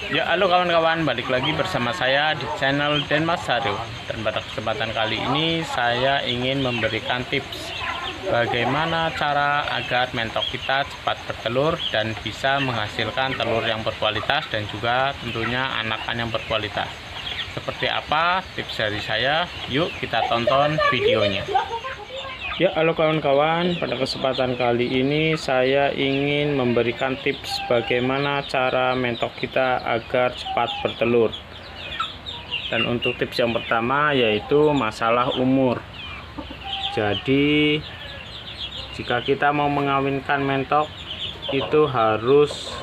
Ya, halo kawan-kawan, balik lagi bersama saya di channel Denmas Saru. Dan pada kesempatan kali ini saya ingin memberikan tips bagaimana cara agar mentok kita cepat bertelur dan bisa menghasilkan telur yang berkualitas dan juga tentunya anakan yang berkualitas. Seperti apa tips dari saya? Yuk kita tonton videonya. Ya, halo kawan-kawan, pada kesempatan kali ini saya ingin memberikan tips bagaimana cara mentok kita agar cepat bertelur. Dan untuk tips yang pertama yaitu masalah umur. Jadi jika kita mau mengawinkan mentok itu harus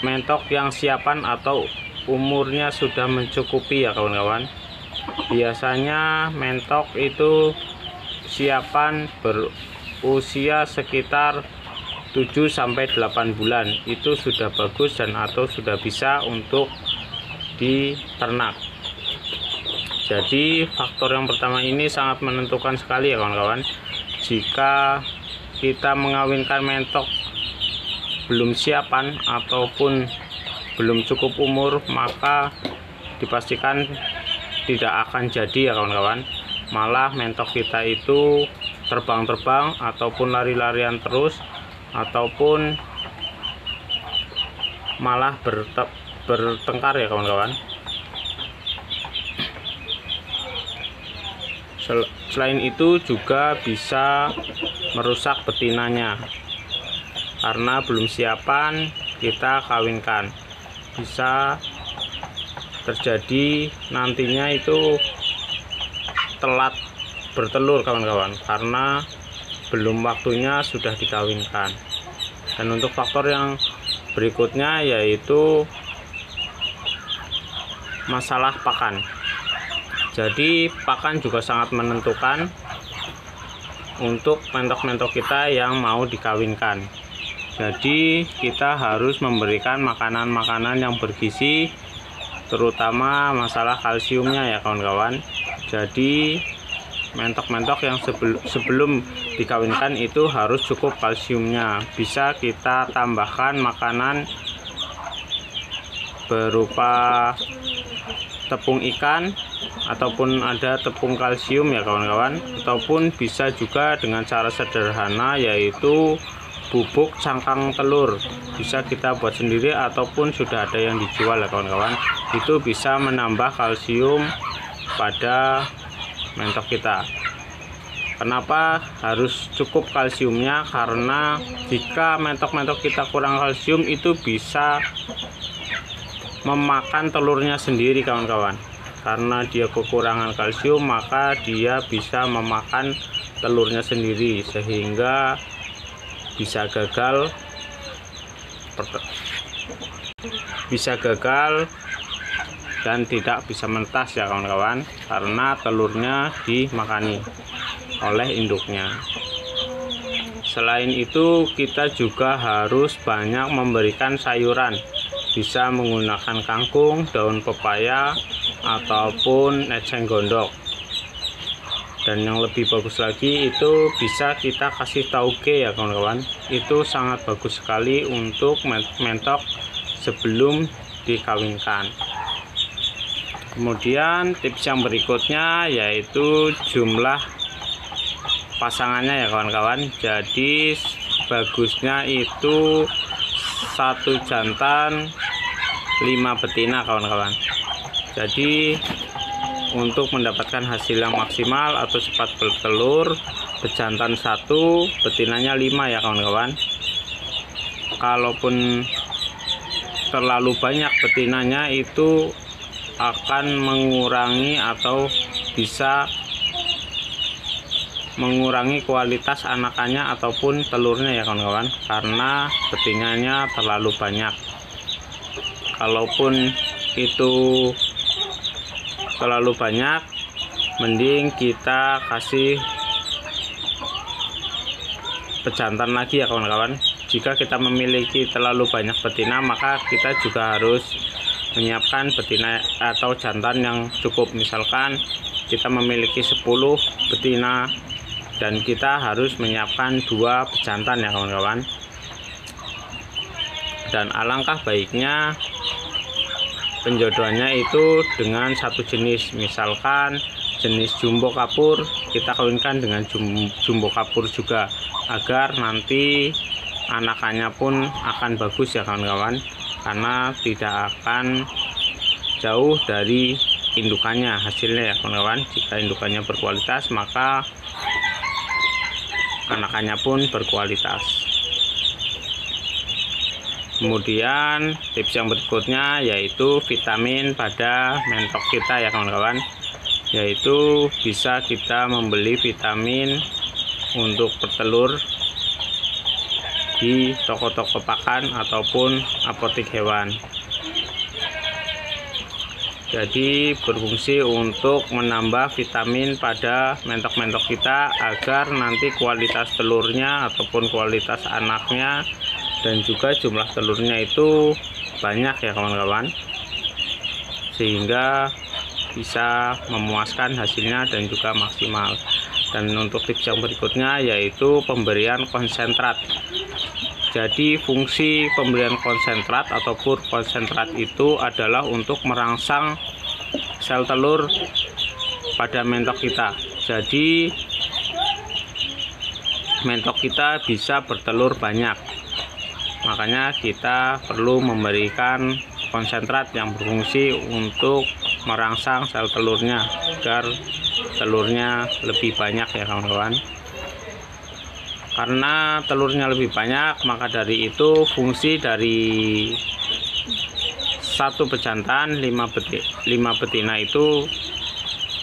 mentok yang siapan atau umurnya sudah mencukupi ya kawan-kawan. Biasanya mentok itu siapan berusia sekitar 7-8 bulan itu sudah bagus dan atau sudah bisa untuk diternak. Jadi faktor yang pertama ini sangat menentukan sekali ya kawan-kawan. Jika kita mengawinkan mentok belum siapan ataupun belum cukup umur, maka dipastikan tidak akan jadi ya kawan-kawan. Malah mentok kita itu terbang-terbang ataupun lari-larian terus ataupun malah bertengkar ya kawan-kawan. Selain itu juga bisa merusak betinanya karena belum siapan kita kawinkan, bisa terjadi nantinya itu telat bertelur kawan-kawan karena belum waktunya sudah dikawinkan. Dan untuk faktor yang berikutnya yaitu masalah pakan. Jadi pakan juga sangat menentukan untuk mentok-mentok kita yang mau dikawinkan. Jadi kita harus memberikan makanan-makanan yang bergizi, terutama masalah kalsiumnya ya kawan-kawan. Jadi mentok-mentok yang sebelum dikawinkan itu harus cukup kalsiumnya. Bisa kita tambahkan makanan berupa tepung ikan ataupun ada tepung kalsium ya kawan-kawan, ataupun bisa juga dengan cara sederhana yaitu bubuk cangkang telur. Bisa kita buat sendiri ataupun sudah ada yang dijual ya kawan-kawan. Itu bisa menambah kalsium pada mentok kita. Kenapa harus cukup kalsiumnya? Karena jika mentok-mentok kita kurang kalsium itu bisa memakan telurnya sendiri kawan-kawan. Karena dia kekurangan kalsium maka dia bisa memakan telurnya sendiri sehingga bisa gagal dan tidak bisa menetas ya kawan-kawan, karena telurnya dimakani oleh induknya. Selain itu kita juga harus banyak memberikan sayuran, bisa menggunakan kangkung, daun pepaya ataupun eceng gondok. Dan yang lebih bagus lagi itu bisa kita kasih tauge ya kawan-kawan. Itu sangat bagus sekali untuk mentok sebelum dikawinkan. Kemudian tips yang berikutnya yaitu jumlah pasangannya ya kawan-kawan. Jadi bagusnya itu 1 jantan 5 betina kawan-kawan. Jadi untuk mendapatkan hasil yang maksimal atau cepat bertelur, bejantan 1 betinanya 5 ya kawan-kawan. Kalaupun terlalu banyak betinanya itu akan mengurangi atau bisa mengurangi kualitas anakannya ataupun telurnya ya kawan-kawan, karena betinanya terlalu banyak. Kalaupun itu terlalu banyak, mending kita kasih pejantan lagi ya kawan-kawan. Jika kita memiliki terlalu banyak betina, maka kita juga harus menyiapkan betina atau jantan yang cukup. Misalkan kita memiliki 10 betina dan kita harus menyiapkan 2 pejantan ya kawan-kawan. dan alangkah baiknya penjodohannya itu dengan satu jenis. Misalkan jenis jumbo kapur kita kawinkan dengan jumbo kapur juga, agar nanti anakannya pun akan bagus ya kawan-kawan, karena tidak akan jauh dari indukannya hasilnya ya kawan-kawan. Jika indukannya berkualitas maka anakannya pun berkualitas. Kemudian tips yang berikutnya yaitu vitamin pada mentok kita ya kawan-kawan, yaitu bisa kita membeli vitamin untuk bertelur di toko-toko pakan ataupun apotek hewan. Jadi berfungsi untuk menambah vitamin pada mentok-mentok kita agar nanti kualitas telurnya ataupun kualitas anaknya dan juga jumlah telurnya itu banyak ya kawan-kawan, sehingga bisa memuaskan hasilnya dan juga maksimal. Dan untuk tips yang berikutnya yaitu pemberian konsentrat. Jadi fungsi pemberian konsentrat atau pur konsentrat itu adalah untuk merangsang sel telur pada mentok kita. Jadi mentok kita bisa bertelur banyak, makanya kita perlu memberikan konsentrat yang berfungsi untuk merangsang sel telurnya agar telurnya lebih banyak ya kawan-kawan. Karena telurnya lebih banyak, maka dari itu fungsi dari satu pejantan 5 betina itu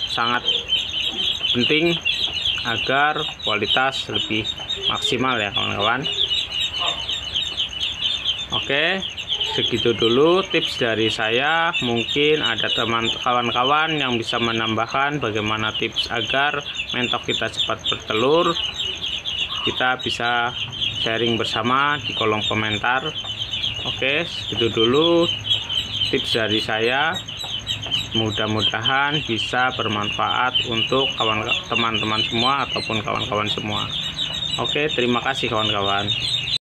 sangat penting agar kualitas lebih maksimal ya kawan-kawan. Oke, segitu dulu tips dari saya. Mungkin ada kawan-kawan yang bisa menambahkan bagaimana tips agar mentok kita cepat bertelur. Kita bisa sharing bersama di kolom komentar. Oke, segitu dulu tips dari saya. Mudah-mudahan bisa bermanfaat untuk teman-teman semua ataupun kawan-kawan semua. Oke, terima kasih kawan-kawan.